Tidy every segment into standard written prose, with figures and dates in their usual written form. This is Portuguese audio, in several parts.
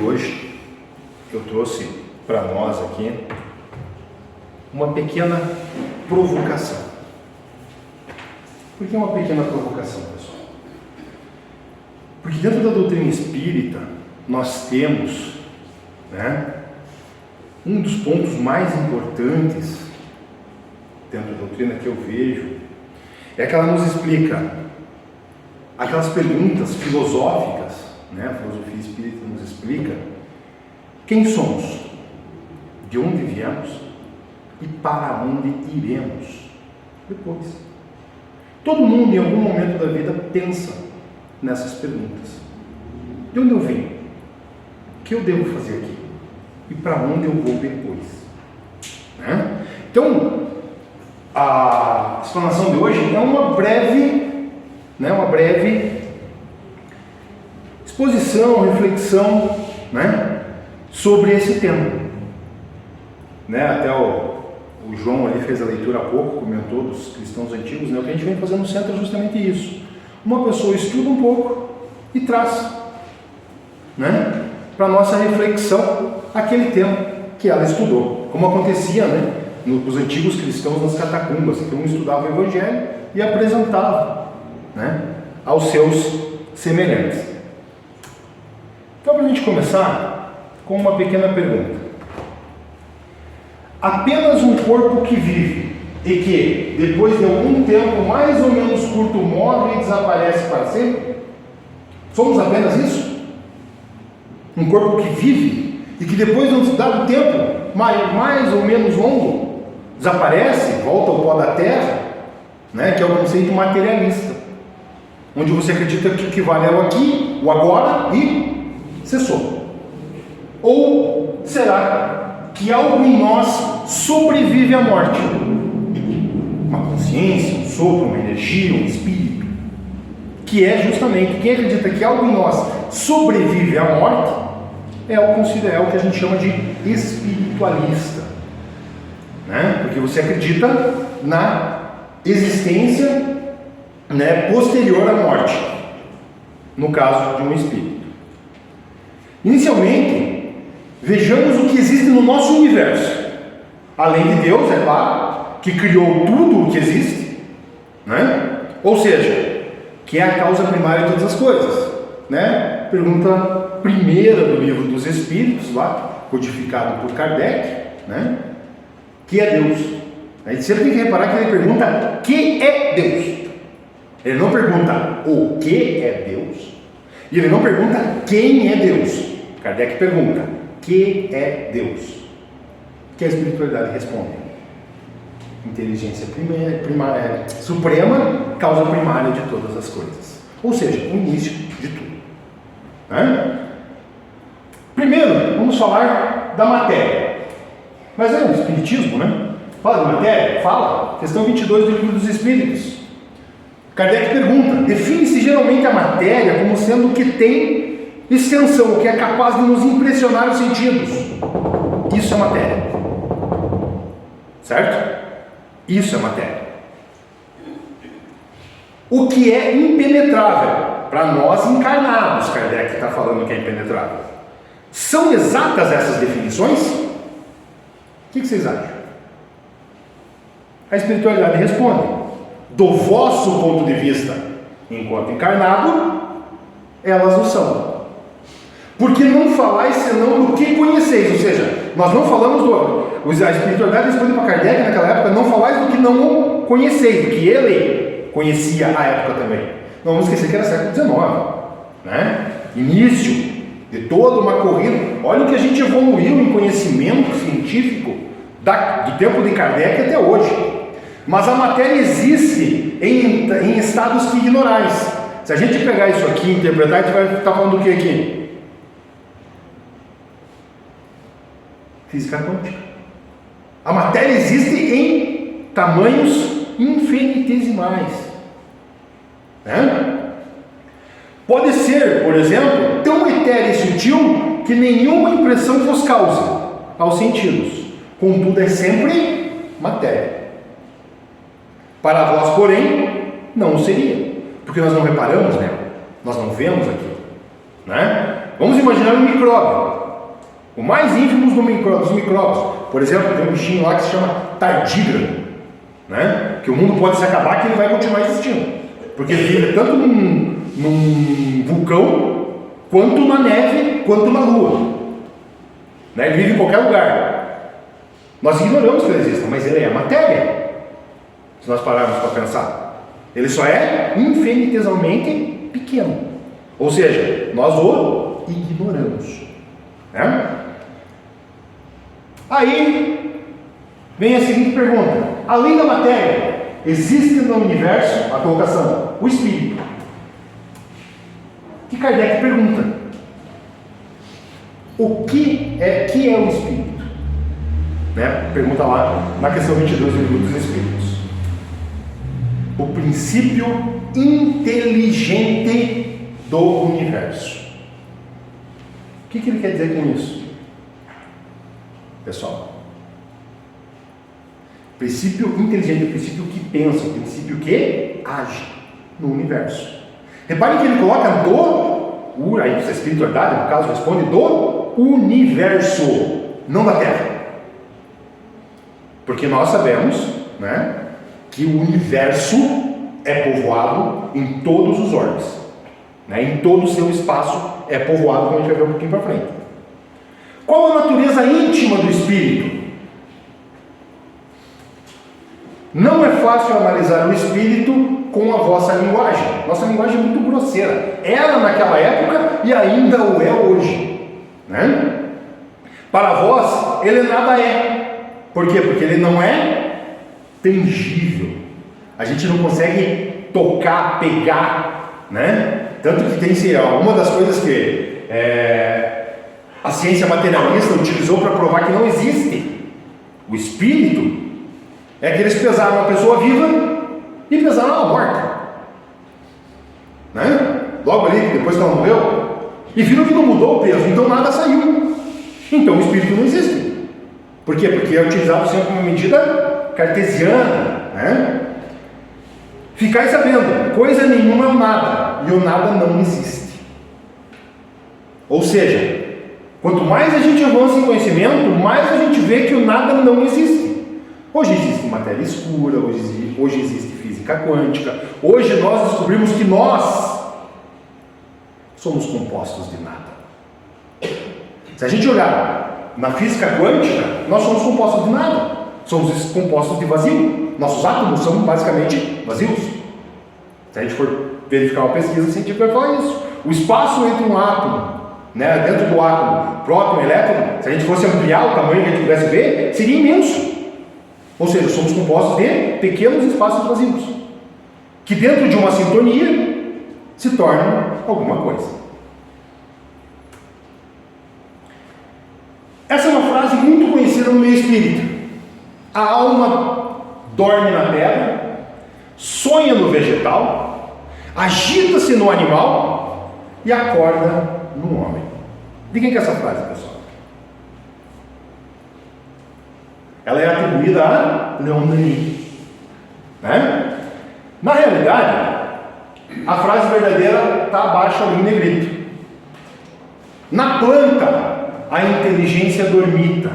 hoje eu trouxe para nós aqui uma pequena provocação. Por que uma pequena provocação, pessoal? Porque dentro da doutrina espírita nós temos, um dos pontos mais importantes dentro da doutrina que eu vejo é que ela nos explica aquelas perguntas filosóficas, a filosofia espírita nos explica quem somos, de onde viemos e para onde iremos depois. Todo mundo em algum momento da vida pensa nessas perguntas. De onde eu vim? O que eu devo fazer aqui? E para onde eu vou depois? Então, a explanação de hoje é uma breve exposição, reflexão, sobre esse tema. Até o João ali fez a leitura há pouco, comentou dos cristãos antigos, o que a gente vem fazendo no centro é justamente isso. Uma pessoa estuda um pouco e traz, para a nossa reflexão aquele tema que ela estudou, como acontecia, nos antigos cristãos nas catacumbas, que um estudava o Evangelho e apresentava, aos seus semelhantes. Então, para a gente começar com uma pequena pergunta: apenas um corpo que vive e que, depois de algum tempo mais ou menos curto, morre e desaparece para sempre? Somos apenas isso? Um corpo que vive e que depois de um dado tempo mais ou menos longo desaparece, volta ao pó da terra, que é o conceito materialista, onde você acredita que o que vale é o aqui, o agora e cessou. Ou será que algo em nós sobrevive à morte? Uma consciência, um sopro, uma energia, um espírito, que é justamente, quem acredita que algo em nós sobrevive à morte é o que a gente chama de espiritualista, porque você acredita na existência, posterior à morte, no caso de um espírito. Inicialmente, vejamos o que existe no nosso universo, além de Deus, é claro, que criou tudo o que existe, ou seja, que é a causa primária de todas as coisas, Pergunta primeira do Livro dos Espíritos, lá, codificado por Kardec, que é Deus. A gente sempre tem que reparar que ele pergunta: que é Deus? Ele não pergunta o que é Deus, e ele não pergunta quem é Deus. Kardec pergunta: que é Deus? Que a espiritualidade responde: inteligência primária, suprema, causa primária de todas as coisas. Ou seja, o início de tudo. Primeiro, vamos falar da matéria. Mas é o Espiritismo, Fala de matéria? Fala. Questão 22 do Livro dos Espíritos. Kardec pergunta: define-se geralmente a matéria como sendo o que tem extensão, o que é capaz de nos impressionar os sentidos. Isso é matéria. Certo? Isso é matéria. O que é impenetrável para nós encarnados, Kardec está falando que é impenetrável. São exatas essas definições? O que vocês acham? A espiritualidade responde: do vosso ponto de vista, enquanto encarnado, elas o são. Porque não falais senão do que conheceis. Ou seja, nós não falamos a espiritualidade responde para Kardec naquela época: não falais do que não conheceis, do que ele conhecia à época também. Não vamos esquecer que era século XIX, início de toda uma corrida. Olha o que a gente evoluiu em conhecimento científico do tempo de Kardec até hoje. Mas a matéria existe em estados que ignorais. Se a gente pegar isso aqui e interpretar, a gente vai estar falando do que aqui? Física quântica. A matéria existe em tamanhos infinitesimais. Pode ser, por exemplo, tão etérea e sutil que nenhuma impressão vos causa aos sentidos. Contudo, é sempre matéria. Para vós, porém, não seria, porque nós não reparamos nela, nós não vemos aquilo. Vamos imaginar um micróbio. O mais ínfimo dos micróbios. Por exemplo, tem um bichinho lá que se chama tardígrado, né? Que o mundo pode se acabar que ele vai continuar existindo. Porque ele vive tanto num vulcão, quanto na neve, quanto na lua. Né? Ele vive em qualquer lugar. Nós ignoramos que ele exista, mas ele é matéria. Se nós pararmos para pensar. Ele só é infinitesimamente pequeno. Ou seja, nós o ignoramos. Né? Aí vem a seguinte pergunta: além da matéria, existe no universo, a colocação, o espírito? Que Kardec pergunta: o que é o espírito? Né? Pergunta lá na questão 22 dos espíritos. O princípio inteligente do universo. O que ele quer dizer com isso? Pessoal, princípio inteligente é o princípio que pensa, o princípio que age no universo. Reparem que ele coloca aí a espiritualidade, no caso, responde do universo, não da Terra. Porque nós sabemos, né, que o universo é povoado em todos os orbes, né, em todo o seu espaço é povoado, como a gente vai ver um pouquinho para frente. Qual a natureza íntima do espírito? Não é fácil analisar o espírito com a vossa linguagem. Nossa linguagem é muito grosseira. Era naquela época e ainda o é hoje, né? Para vós, ele nada é. Por quê? Porque ele não é tangível. A gente não consegue tocar, pegar, né? Tanto que tem uma das coisas que a ciência materialista utilizou para provar que não existe o espírito, é que eles pesaram uma pessoa viva e pesaram ela morta, né? Logo ali, depois que ela morreu, e viram que não mudou o peso, então nada saiu. Então o espírito não existe. Por quê? Porque é utilizado sempre como medida cartesiana, né? Ficai sabendo, coisa nenhuma é o nada, e o nada não existe. Ou seja, quanto mais a gente avança em conhecimento, mais a gente vê que o nada não existe. Hoje existe matéria escura, hoje existe física quântica, hoje nós descobrimos que nós somos compostos de nada. Se a gente olhar na física quântica, nós somos compostos de nada, somos compostos de vazio, nossos átomos são basicamente vazios. Se a gente for verificar uma pesquisa científica, vai falar isso. O espaço entre um átomo, né, dentro do átomo, próton e elétron, se a gente fosse ampliar o tamanho que a gente pudesse ver, seria imenso. Ou seja, somos compostos de pequenos espaços vazios, que dentro de uma sintonia se tornam alguma coisa. Essa é uma frase muito conhecida no meio espírita. A alma dorme na terra, sonha no vegetal, agita-se no animal e acorda no homem. De quem que é essa frase, pessoal? Ela é atribuída a Leon Denis, né? Na realidade, a frase verdadeira está abaixo ali em negrito. Na planta, a inteligência dormita.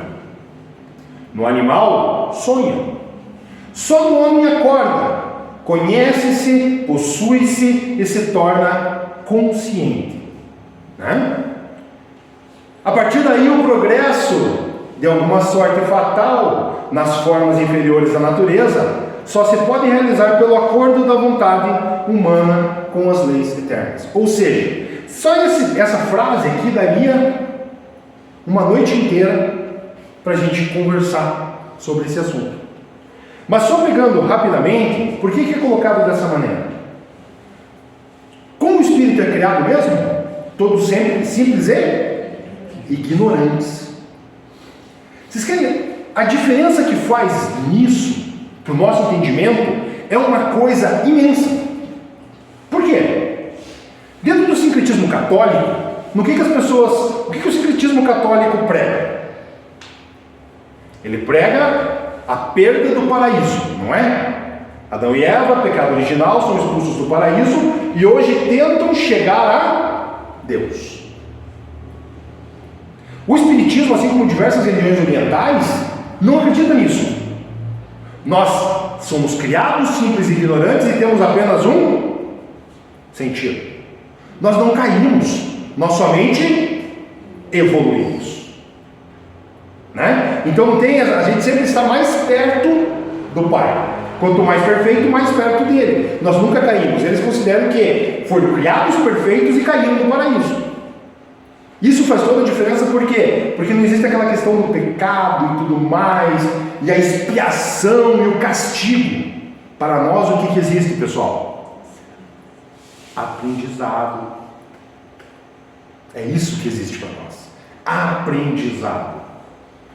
No animal, sonha. Só no homem acorda, conhece-se, possui-se e se torna consciente, né? A partir daí, o progresso de alguma sorte fatal nas formas inferiores da natureza só se pode realizar pelo acordo da vontade humana com as leis eternas. Ou seja, só essa frase aqui daria uma noite inteira para a gente conversar sobre esse assunto. Mas só pegando rapidamente, por que é colocado dessa maneira? Como o espírito é criado mesmo? Todos sempre simples e ignorantes. Vocês querem? A diferença que faz nisso, para o nosso entendimento, é uma coisa imensa. Por quê? Dentro do sincretismo católico, o que o sincretismo católico prega? Ele prega a perda do paraíso, não é? Adão e Eva, pecado original, são expulsos do paraíso e hoje tentam chegar a Deus. O Espiritismo, assim como diversas religiões orientais, não acredita nisso. Nós somos criados simples e ignorantes e temos apenas um sentido. Nós não caímos, nós somente evoluímos. Né? Então a gente sempre está mais perto do Pai. Quanto mais perfeito, mais perto dele. Nós nunca caímos. Eles consideram que foram criados perfeitos e caíram no paraíso. Isso faz toda a diferença, por quê? Porque não existe aquela questão do pecado e tudo mais, e a expiação e o castigo. Para nós, o que existe, pessoal? Aprendizado. É isso que existe para nós. Aprendizado.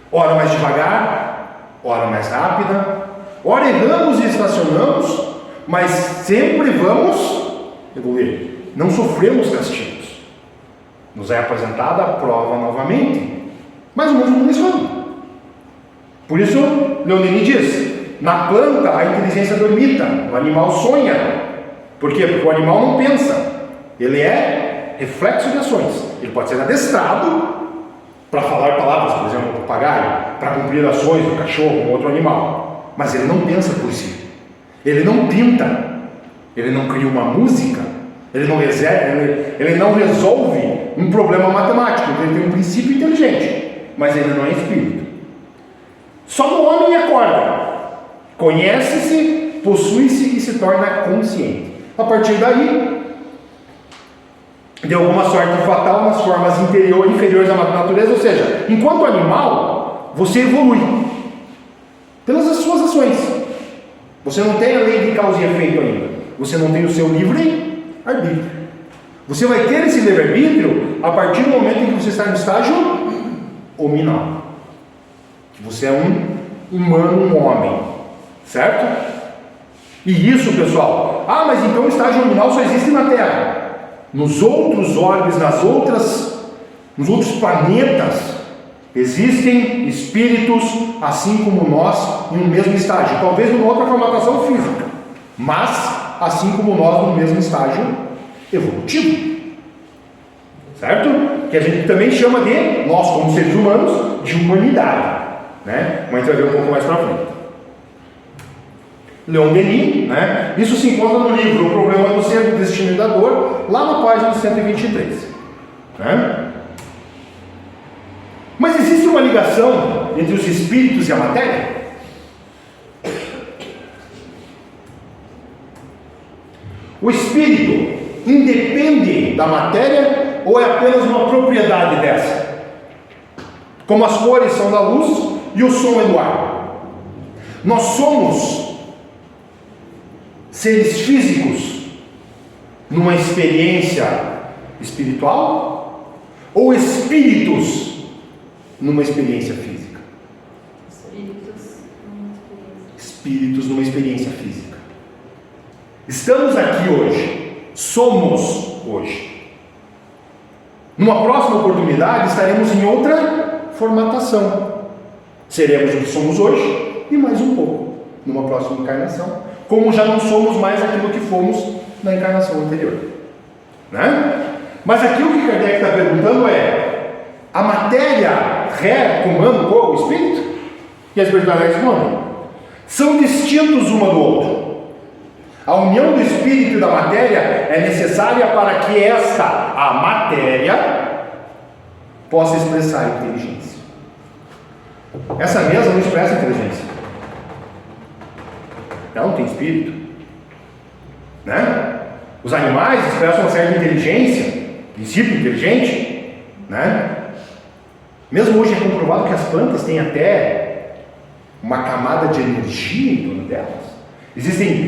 Ora mais devagar, ora mais rápida, ora erramos e estacionamos, mas sempre vamos evoluir. Não sofremos castigos. Nos é apresentada a prova novamente, mas o mundo não esconde. Por isso, Leonini diz: na planta a inteligência dormita, o animal sonha. Por quê? Porque o animal não pensa, ele é reflexo de ações. Ele pode ser adestrado para falar palavras, por exemplo, o papagaio, para cumprir ações do cachorro ou outro animal, mas ele não pensa por si, ele não pinta, ele não cria uma música, ele não resolve um problema matemático. Ele tem um princípio inteligente, mas ele não é espírito. Só no homem acorda, conhece-se, possui-se e se torna consciente. A partir daí, de alguma sorte fatal nas formas inferiores da natureza, ou seja, enquanto animal, você evolui pelas suas ações. Você não tem a lei de causa e efeito ainda, você não tem o seu livre-arbítrio. Você vai ter esse livre-arbítrio a partir do momento em que você está no estágio hominal, que você é um humano, um homem, certo? E isso, pessoal, mas então o estágio hominal só existe na Terra. Nos outros orbes, nos outros planetas, existem espíritos assim como nós em um mesmo estágio, talvez numa outra formatação física, mas assim como nós no mesmo estágio evolutivo, certo? Que a gente também chama de, nós como seres humanos, de humanidade, né? Mas a gente vai ver um pouco mais para frente. Leon Denis, né? Isso se encontra no livro O Problema do Ser, do Destino e da Dor, lá na página 123, né? Mas existe uma ligação entre os espíritos e a matéria? O espírito independe da matéria ou é apenas uma propriedade dessa? Como as cores são da luz e o som é do ar. Nós somos seres físicos numa experiência espiritual ou espíritos numa experiência física? Espíritos numa experiência física. Estamos aqui hoje, somos hoje. Numa próxima oportunidade estaremos em outra formatação. Seremos o que somos hoje e mais um pouco numa próxima encarnação, como já não somos mais aquilo que fomos na encarnação anterior, né? Mas aqui o que Kardec está perguntando é: a matéria comanda o espírito? E a espiritualidade respondem: são distintos uma do outro. A união do espírito e da matéria é necessária para que a matéria, possa expressar a inteligência. Essa mesa não expressa a inteligência. Ela não tem espírito, né? Os animais expressam uma certa inteligência, princípio inteligente, né? Mesmo hoje é comprovado que as plantas têm até uma camada de energia em torno delas.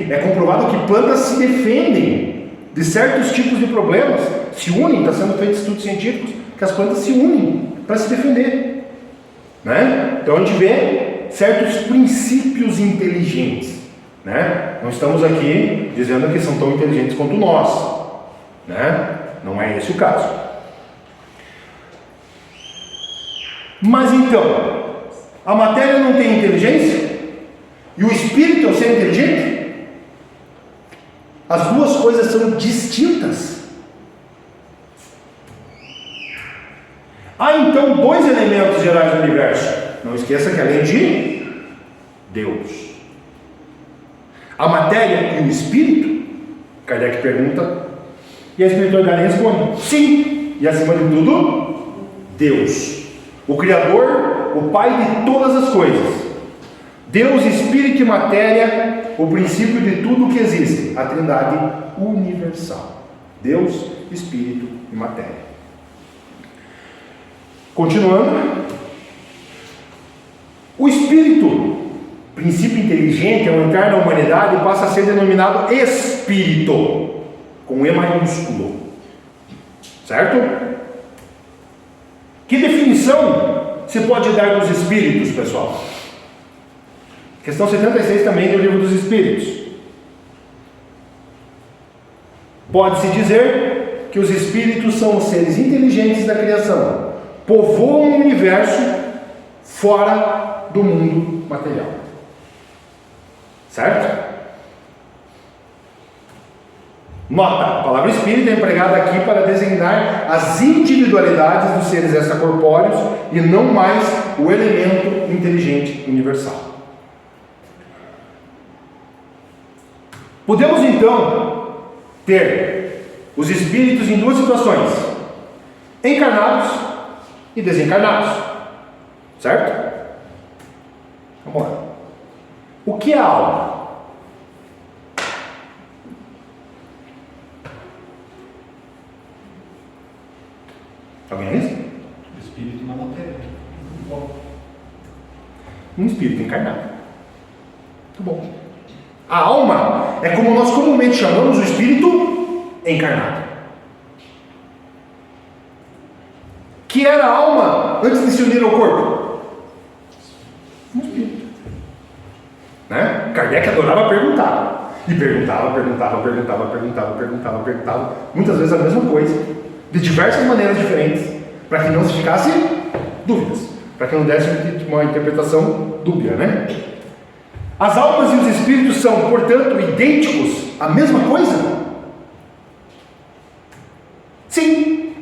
É comprovado que plantas se defendem de certos tipos de problemas, se unem. Está sendo feito estudos científicos que as plantas se unem para se defender, né? Então a gente vê certos princípios inteligentes, né? Não estamos aqui dizendo que são tão inteligentes quanto nós, né? Não é esse o caso. Mas então, a matéria não tem inteligência? E o espírito é o ser inteligente? As duas coisas são distintas. Há então dois elementos gerais do universo. Não esqueça que além de Deus, a matéria e o espírito. Kardec pergunta, e a espiritualidade responde: sim, e acima de tudo, Deus, o Criador, o Pai de todas as coisas. Deus, espírito e matéria, o princípio de tudo o que existe, a trindade universal. Deus, espírito e matéria. Continuando, o espírito, princípio inteligente, ao entrar na humanidade, passa a ser denominado espírito, com E maiúsculo. Certo? Que definição se pode dar dos espíritos, pessoal? Questão 76 também do Livro dos Espíritos. Pode-se dizer que os espíritos são os seres inteligentes da criação, povoam o universo fora do mundo material. Certo? Nota, a palavra espírito é empregada aqui para designar as individualidades dos seres extracorpóreos e não mais o elemento inteligente universal. Podemos então ter os espíritos em duas situações: encarnados e desencarnados. Certo? Vamos lá. O que é a alma? Alguém é isso? Espírito na matéria. Um espírito encarnado. Muito bom. A alma é como nós comumente chamamos o espírito encarnado. Que era a alma antes de se unir ao corpo? Um espírito. Né? Kardec adorava perguntar. E perguntava. Muitas vezes a mesma coisa, de diversas maneiras diferentes, para que não se ficasse dúvidas, para que não desse uma interpretação dúbia, né? As almas e os espíritos são, portanto, idênticos à mesma coisa? Sim.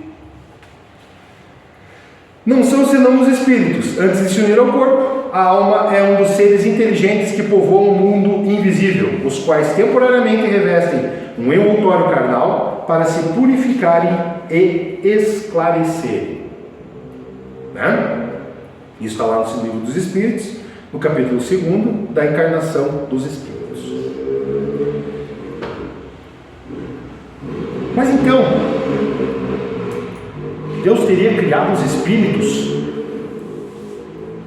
Não são senão os espíritos. Antes de se unir ao corpo, a alma é um dos seres inteligentes que povoam o mundo invisível, os quais temporariamente revestem um envoltório carnal para se purificarem e esclarecerem. Né? Isso está lá no Livro dos Espíritos, no capítulo 2 da encarnação dos espíritos. Mas então, Deus teria criado os espíritos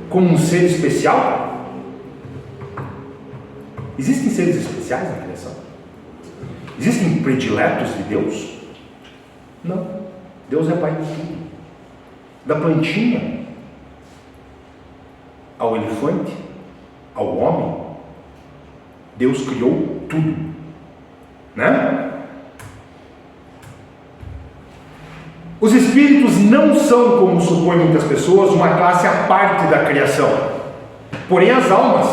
como um ser especial? Existem seres especiais na criação? Existem prediletos de Deus? Não. Deus é Pai de tudo. Da plantinha ao elefante, ao homem, Deus criou tudo, né? Os espíritos não são, como supõem muitas pessoas, uma classe à parte da criação. Porém, as almas,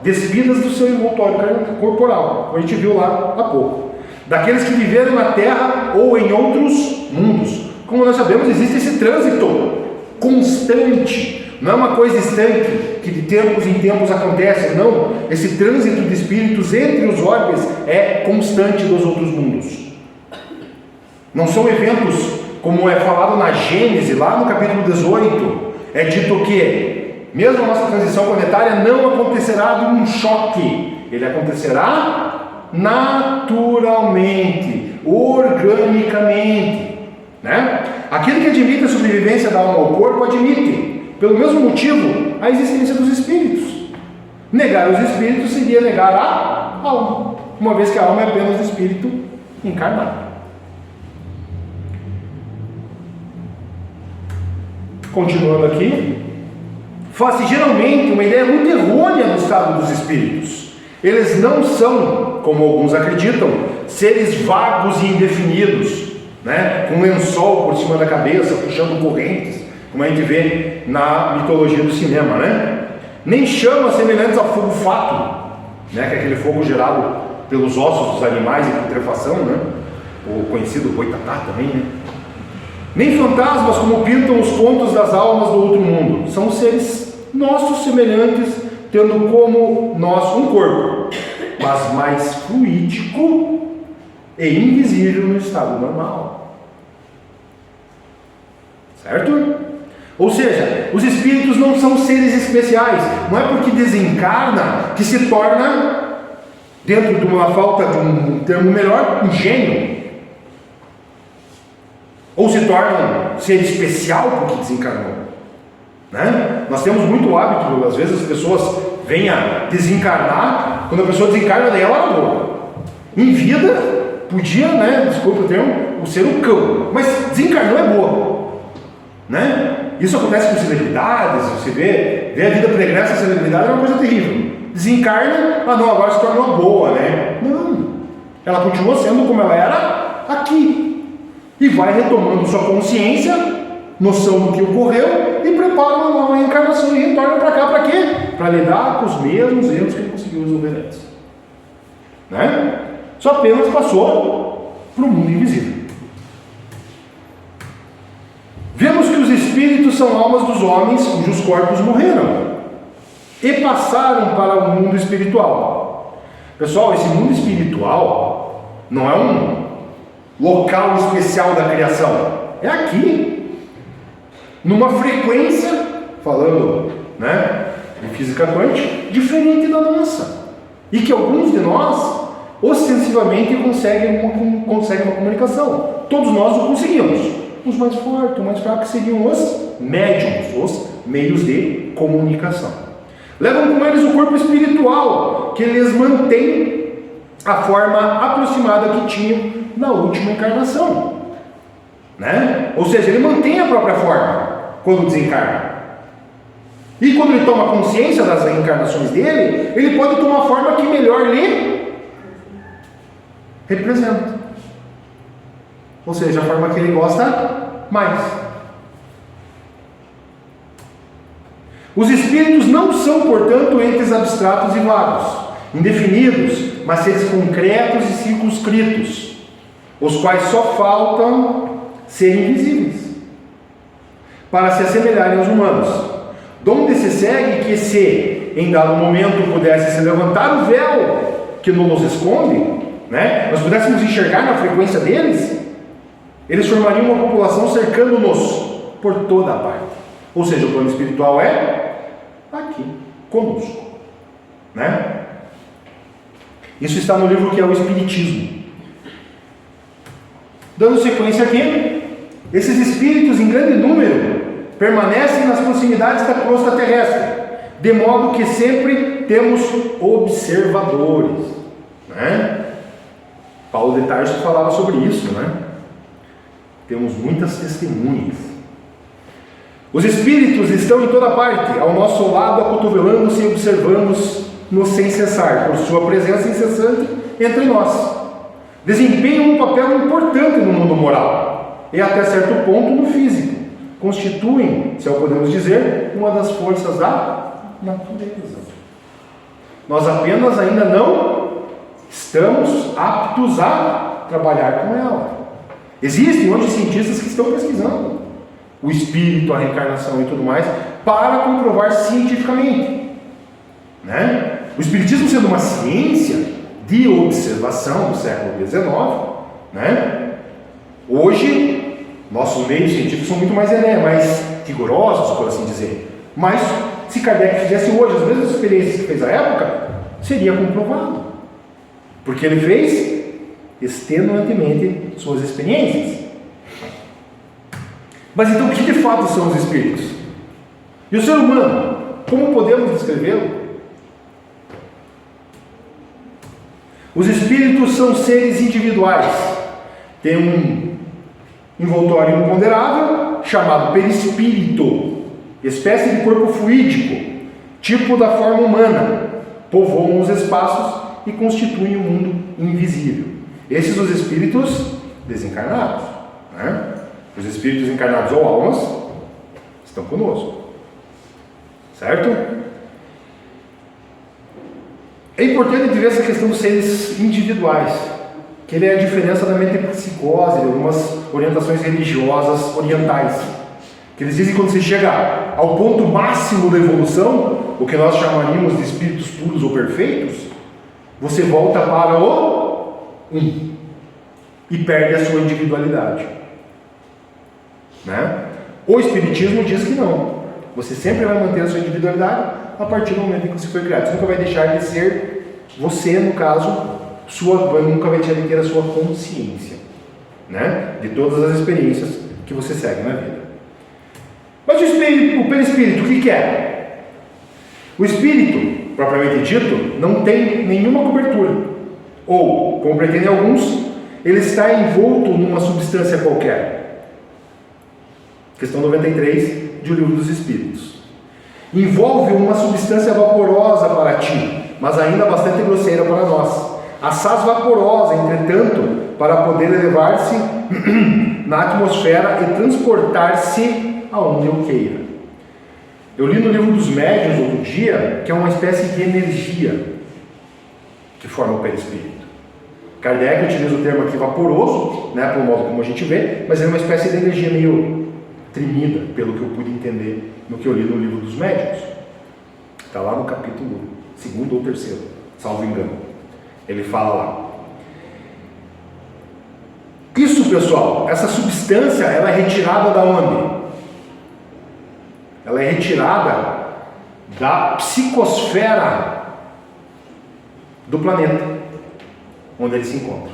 despidas do seu envoltório corporal, como a gente viu lá há pouco, daqueles que viveram na Terra ou em outros mundos. Como nós sabemos, existe esse trânsito constante. Não é uma coisa distante, que de tempos em tempos acontece, não. Esse trânsito de espíritos entre os orbes é constante dos outros mundos. Não são eventos, como é falado na Gênesis, lá no capítulo 18, é dito que, mesmo a nossa transição planetária não acontecerá de um choque, ele acontecerá naturalmente, organicamente, né? Aquele que admite a sobrevivência da alma ao corpo, admite, pelo mesmo motivo, a existência dos espíritos. Negar os espíritos seria negar a alma, uma vez que a alma é apenas o espírito encarnado. Continuando aqui, faz-se geralmente uma ideia muito errônea do estado dos espíritos. Eles não são, como alguns acreditam, seres vagos e indefinidos, né? Com um lençol por cima da cabeça, puxando correntes, como a gente vê na mitologia do cinema, né? Nem chamas semelhantes ao fogo fato, né? Que é aquele fogo gerado pelos ossos dos animais em putrefação, né? O conhecido boitatá também, né? nem fantasmas como pintam os contos das almas do outro mundo. São seres nossos semelhantes, tendo como nós um corpo, mas mais fluídico e invisível no estado normal. Certo? Ou seja, os espíritos não são seres especiais. Não é porque desencarna que se torna, dentro de uma falta de um termo melhor, um gênio. Ou se torna um ser especial porque desencarnou. Né? Nós temos muito hábito, às vezes as pessoas vêm a desencarnar, quando a pessoa desencarna, daí ela era boa. Em vida, podia, né, desculpa o termo, ser um cão, mas desencarnou é boa. Né? Isso acontece com celebridades, você vê a vida pregressa da celebridade é uma coisa terrível. Desencarna, não, agora se tornou uma boa, né? Não, ela continua sendo como ela era aqui, e vai retomando sua consciência, noção do que ocorreu, e prepara uma nova reencarnação e retorna para cá para quê? Para lidar com os mesmos erros que ele conseguiu resolver antes. Né? Só apenas passou para o mundo invisível. Vemos que os espíritos são almas dos homens cujos corpos morreram e passaram para o mundo espiritual. Pessoal, esse mundo espiritual não é um local especial da criação, é aqui, numa frequência, falando, né, de física quântica, diferente da nossa, e que alguns de nós ostensivamente conseguem uma comunicação. Todos nós o conseguimos. Os mais fortes, os mais fracos seriam os médiums, os meios de comunicação. Levam com eles o corpo espiritual, que lhes mantém a forma aproximada que tinham na última encarnação. Né? Ou seja, ele mantém a própria forma quando desencarna. E quando ele toma consciência das reencarnações dele, ele pode tomar a forma que melhor lhe representa. Ou seja, a forma que ele gosta mais. Os espíritos não são, portanto, entes abstratos e vagos, indefinidos, mas seres concretos e circunscritos, os quais só faltam serem invisíveis, para se assemelharem aos humanos. Donde se segue que, se em dado momento pudesse se levantar o véu que nos esconde, né, nós pudéssemos enxergar na frequência deles, eles formariam uma população cercando-nos por toda a parte. Ou seja, o plano espiritual é aqui, conosco. Né? Isso está no livro que é o Espiritismo. Dando sequência aqui, esses espíritos em grande número permanecem nas proximidades da crosta terrestre, de modo que sempre temos observadores. Né? Paulo de Tarso falava sobre isso, né? Temos muitas testemunhas. Os espíritos estão em toda parte, ao nosso lado, acotovelando-se e observando-nos sem cessar, por sua presença incessante entre nós. Desempenham um papel importante no mundo moral, e até certo ponto no físico. Constituem, se podemos dizer, uma das forças da natureza. Nós apenas ainda não estamos aptos a trabalhar com ela. Existem hoje cientistas que estão pesquisando o espírito, a reencarnação e tudo mais, para comprovar cientificamente. Né? O espiritismo sendo uma ciência de observação do século XIX, né? Hoje, nossos meios científicos são muito mais rigorosos, por assim dizer. Mas, se Kardec fizesse hoje as mesmas experiências que fez à época, seria comprovado. Porque ele fez extenuantemente suas experiências. Mas então, o que de fato são os espíritos? E o ser humano, como podemos descrevê-lo? Os espíritos são seres individuais, têm um envoltório imponderável, chamado perispírito, espécie de corpo fluídico, tipo da forma humana, povoam os espaços e constituem o mundo invisível. Esses são os espíritos desencarnados. Né? Os espíritos encarnados ou almas estão conosco. Certo? É importante ver essa questão dos seres individuais, que ele é a diferença da metempsicose, de algumas orientações religiosas orientais, que eles dizem que quando você chega ao ponto máximo da evolução, o que nós chamaríamos de espíritos puros ou perfeitos, você volta para o e perde a sua individualidade, né? O Espiritismo diz que não, você sempre vai manter a sua individualidade a partir do momento em que você foi criado. Você nunca vai deixar de ser você, no caso, nunca vai deixar de ter a sua consciência, né? De todas as experiências que você segue na vida. Mas o perispírito, o que é? O espírito, propriamente dito, não tem nenhuma cobertura. Ou, como pretendem alguns, ele está envolto numa substância qualquer. Questão 93 de O Livro dos Espíritos. Envolve uma substância vaporosa para ti, mas ainda bastante grosseira para nós. Assaz vaporosa, entretanto, para poder elevar-se na atmosfera e transportar-se aonde eu queira. Eu li no Livro dos Médiuns outro dia que é uma espécie de energia que forma o perispírito. Kardec utiliza o termo aqui vaporoso, né, pelo modo como a gente vê, mas é uma espécie de energia meio tremida, pelo que eu pude entender no que eu li no Livro dos Médiuns. Está lá no capítulo 2º ou 3º, salvo engano. Ele fala lá. Isso, pessoal, essa substância, ela é retirada da onde? Ela é retirada da psicosfera do planeta onde ele se encontra.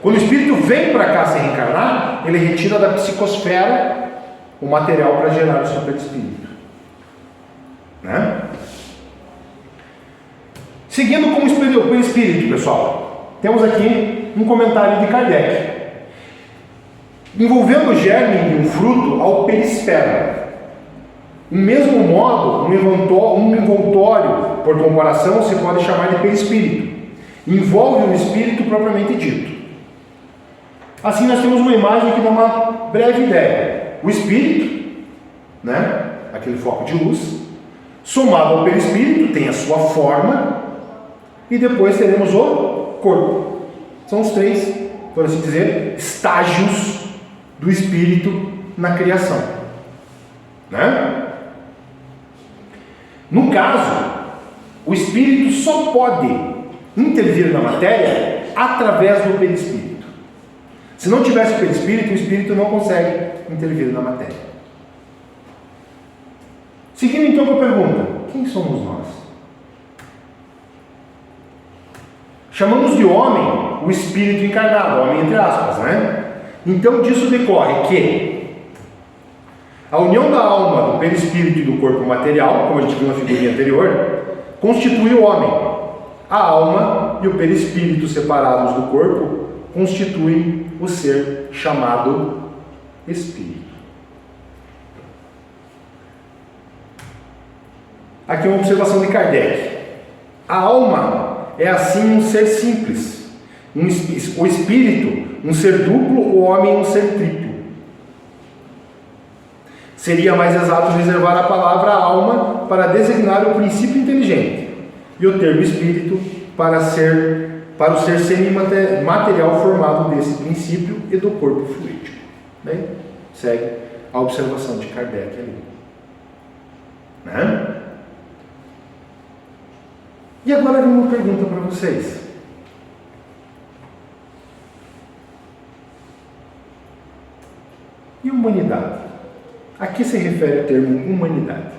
Quando o espírito vem para cá se reencarnar, ele retira da psicosfera o material para gerar o seu perispírito, né? Seguindo com o perispírito, pessoal, temos aqui um comentário de Kardec. Envolvendo o germe de um fruto ao perisperma. Do mesmo modo, um envoltório, por comparação, se pode chamar de perispírito. Envolve o espírito propriamente dito. Assim, nós temos uma imagem que dá uma breve ideia. O espírito, né, aquele foco de luz, somado ao perispírito, tem a sua forma, e depois teremos o corpo. São os 3, por assim dizer, estágios do espírito na criação, né? No caso, o espírito só pode intervir na matéria através do perispírito. Se não tivesse perispírito, o espírito não consegue intervir na matéria. Seguindo então com a pergunta: quem somos nós? Chamamos de homem o espírito encarnado, homem entre aspas, né? Então disso decorre que a união da alma, do perispírito e do corpo material, como a gente viu na figurinha anterior, constitui o homem. A alma e o perispírito separados do corpo constituem o ser chamado espírito. Aqui uma observação de Kardec. A alma é assim um ser simples, o espírito um ser duplo, o homem um ser triplo. Seria mais exato reservar a palavra alma para designar o princípio inteligente e o termo espírito para o ser semimaterial formado desse princípio e do corpo fluídico. Bem, segue a observação de Kardec ali, né? E agora vem uma pergunta para vocês. E humanidade? A que se refere o termo humanidade?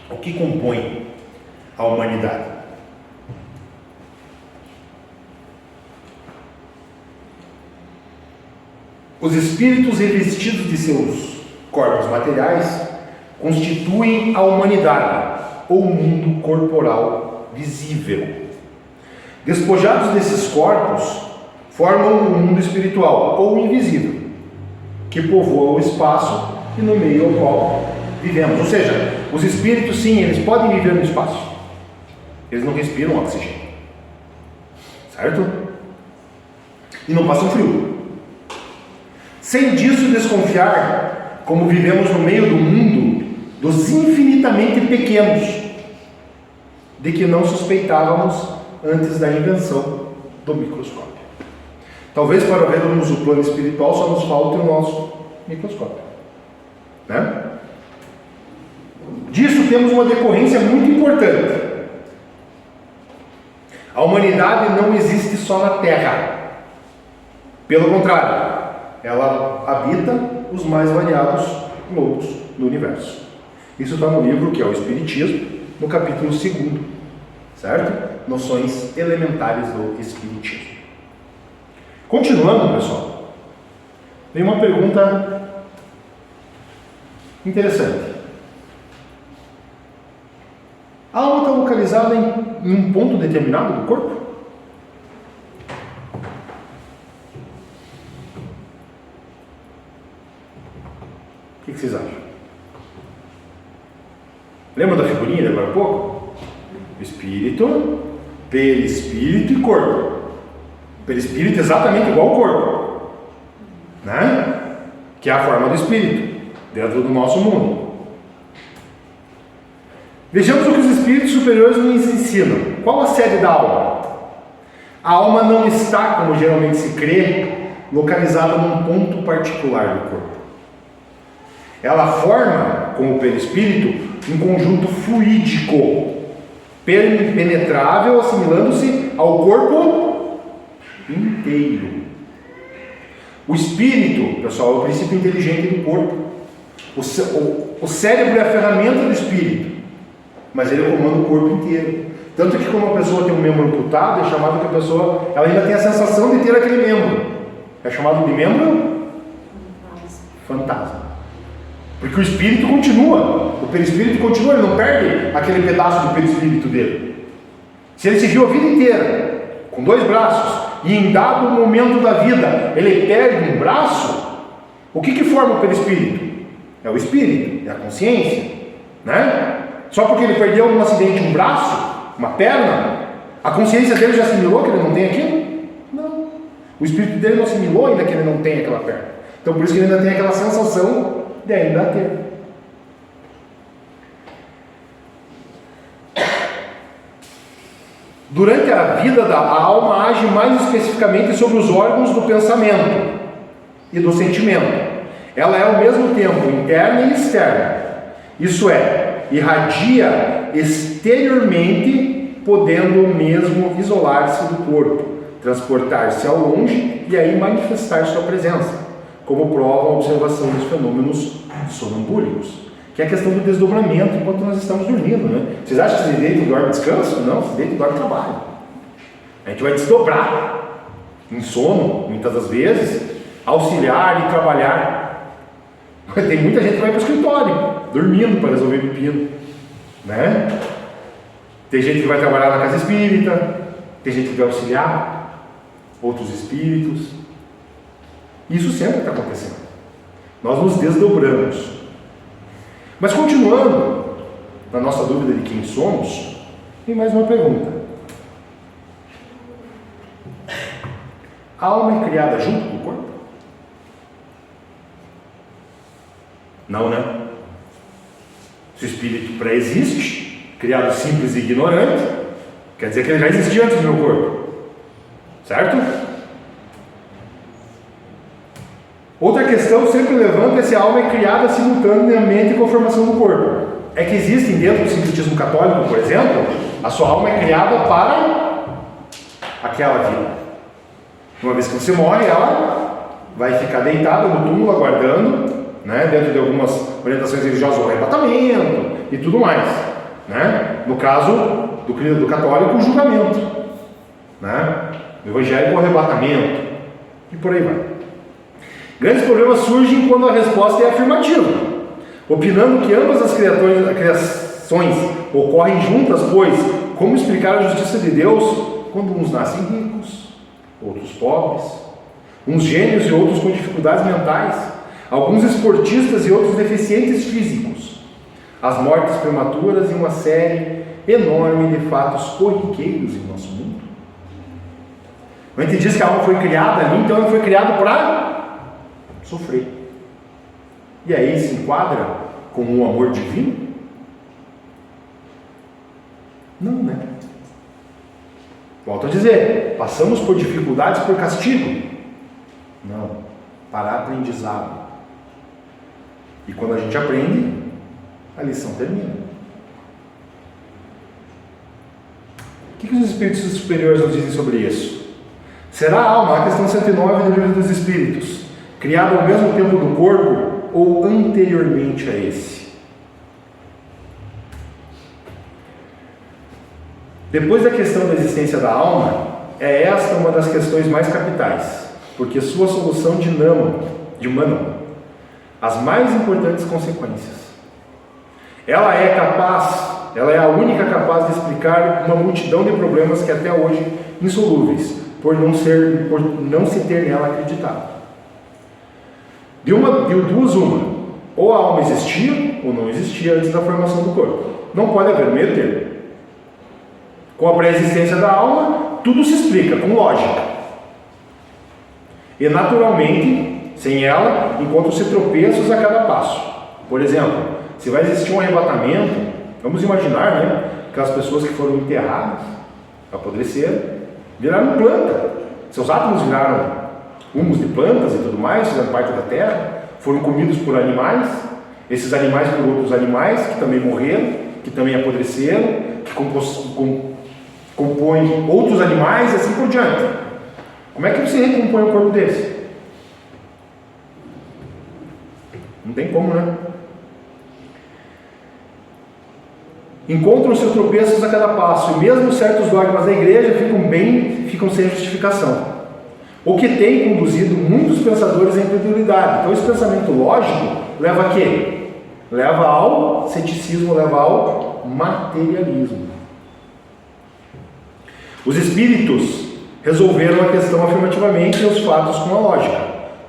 O que compõe a humanidade? Os espíritos revestidos de seus corpos materiais constituem a humanidade, ou mundo corporal visível. Despojados desses corpos, formam um mundo espiritual, ou invisível, que povoa o espaço e no meio ao qual vivemos. Ou seja, os espíritos, sim, eles podem viver no espaço. Eles não respiram oxigênio, certo? E não passam frio. Sem disso desconfiar, como vivemos no meio do mundo dos infinitamente pequenos, de que não suspeitávamos antes da invenção do microscópio. Talvez para vermos o plano espiritual só nos falte o nosso microscópio, né? Disso temos uma decorrência muito importante. A humanidade não existe só na Terra. Pelo contrário, ela habita os mais variados globos do universo. Isso está no livro que é o Espiritismo, no capítulo 2º, certo? Noções elementares do Espiritismo. Continuando, pessoal, tem uma pergunta interessante. A alma está localizada em um ponto determinado do corpo? O que vocês acham? Lembra da figurinha de agora há pouco? Espírito, perispírito e corpo. Perispírito é exatamente igual ao corpo, né? Que é a forma do espírito dentro do nosso mundo. Vejamos o que os espíritos superiores nos ensinam. Qual a sede da alma? A alma não está, como geralmente se crê, localizada num ponto particular do corpo. Ela forma, como o perispírito, um conjunto fluídico, penetrável, assimilando-se ao corpo inteiro. O espírito, pessoal, é o princípio inteligente do corpo. O cérebro é a ferramenta do espírito, mas ele comanda o corpo inteiro. Tanto que quando uma pessoa tem um membro amputado, é chamado que a pessoa ela ainda tem a sensação de ter aquele membro. É chamado de membro fantasma. Porque o espírito continua, o perispírito continua, ele não perde aquele pedaço do perispírito dele. Se ele se viu a vida inteira, com 2 braços, e em dado momento da vida ele perde um braço, o que forma o perispírito? É o espírito, é a consciência, né? Só porque ele perdeu num acidente um braço, uma perna, a consciência dele já assimilou que ele não tem aquilo? Não. O espírito dele não assimilou ainda que ele não tem aquela perna. Então por isso que ele ainda tem aquela sensação de ainda ter. Durante a vida a alma age mais especificamente sobre os órgãos do pensamento e do sentimento. Ela é ao mesmo tempo interna e externa. Isso é, irradia exteriormente, podendo mesmo isolar-se do corpo, transportar-se ao longe e aí manifestar sua presença, como prova a observação dos fenômenos sonambúlicos, que é a questão do desdobramento enquanto nós estamos dormindo, né? Vocês acham que se deita e dorme descanso? Não, se deita e dorme trabalho. A gente vai desdobrar em sono, muitas das vezes, auxiliar e trabalhar. Tem muita gente que vai para o escritório, dormindo para resolver pepino, né? Tem gente que vai trabalhar na casa espírita, tem gente que vai auxiliar outros espíritos. Isso sempre está acontecendo. Nós nos desdobramos. Mas continuando na nossa dúvida de quem somos, tem mais uma pergunta. A alma é criada junto com o corpo? Não, né? Se o espírito pré-existe, criado simples e ignorante, quer dizer que ele já existia antes do meu corpo. Certo? Outra questão sempre levanta é se a alma é criada simultaneamente com a formação do corpo. É que existem dentro do sincretismo católico, por exemplo, a sua alma é criada para aquela vida. Uma vez que você morre, ela vai ficar deitada no túmulo aguardando, né, dentro de algumas orientações religiosas, o arrebatamento e tudo mais, né? No caso do católico, o julgamento, né? No evangélico, o arrebatamento e por aí vai. Grandes problemas surgem quando a resposta é afirmativa, opinando que ambas as criações ocorrem juntas, pois como explicar a justiça de Deus quando uns nascem ricos, outros pobres, uns gênios e outros com dificuldades mentais, alguns esportistas e outros deficientes físicos, as mortes prematuras e uma série enorme de fatos corriqueiros em nosso mundo? A gente diz que a alma foi criada ali, então ela foi criada para sofrer. E aí se enquadra com o amor divino? Não, né? Volto a dizer, passamos por dificuldades por castigo? Não, para aprendizado. E quando a gente aprende, a lição termina. O que os Espíritos superiores nos dizem sobre isso? Será a alma, a questão 109 do Livro dos Espíritos, criada ao mesmo tempo do corpo ou anteriormente a esse? Depois da questão da existência da alma, é esta uma das questões mais capitais, porque sua solução dimana as mais importantes consequências. Ela é a única capaz de explicar uma multidão de problemas que até hoje insolúveis, por não se ter nela acreditado. De duas uma, ou a alma existia ou não existia antes da formação do corpo. Não pode haver meio termo. Com a pré-existência da alma, tudo se explica com lógica. E naturalmente, sem ela, encontram-se tropeços a cada passo. Por exemplo, se vai existir um arrebatamento, vamos imaginar, né, aquelas pessoas que foram enterradas, apodreceram, viraram planta. Seus átomos viraram humus de plantas e tudo mais, fizeram parte da terra, foram comidos por animais, esses animais por outros animais que também morreram, que também apodreceram, que compõem outros animais e assim por diante. Como é que você recompõe um corpo desse? Não tem como, né? Encontram seus tropeços a cada passo, e mesmo certos dogmas da igreja ficam sem justificação. O que tem conduzido muitos pensadores à incredulidade. Então esse pensamento lógico leva a quê? Leva ao ceticismo, leva ao materialismo. Os espíritos resolveram a questão afirmativamente e os fatos com a lógica.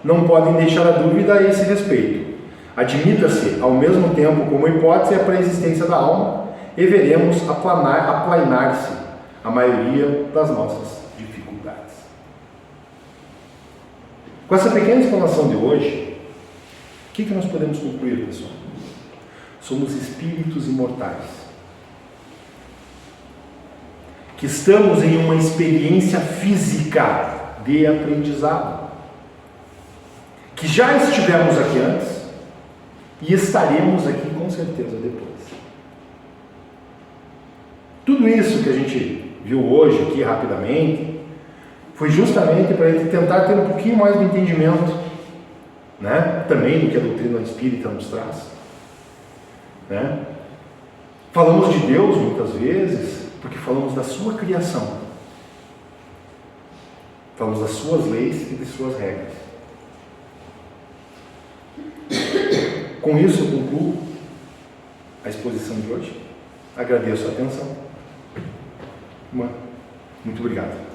Não podem deixar a dúvida a esse respeito. Admita-se, ao mesmo tempo, como hipótese, a pré-existência da alma, e veremos aplainar-se a maioria das nossas dificuldades. Com essa pequena explanação de hoje, o que nós podemos concluir, pessoal? Somos espíritos imortais, que estamos em uma experiência física de aprendizado, que já estivemos aqui antes e estaremos aqui com certeza depois. Tudo isso que a gente viu hoje aqui rapidamente foi justamente para a gente tentar ter um pouquinho mais de entendimento, né, também do que a doutrina espírita nos traz, né? Falamos de Deus muitas vezes porque falamos da sua criação, falamos das suas leis e de suas regras. Com isso eu concluo a exposição de hoje. Agradeço a atenção. Muito obrigado.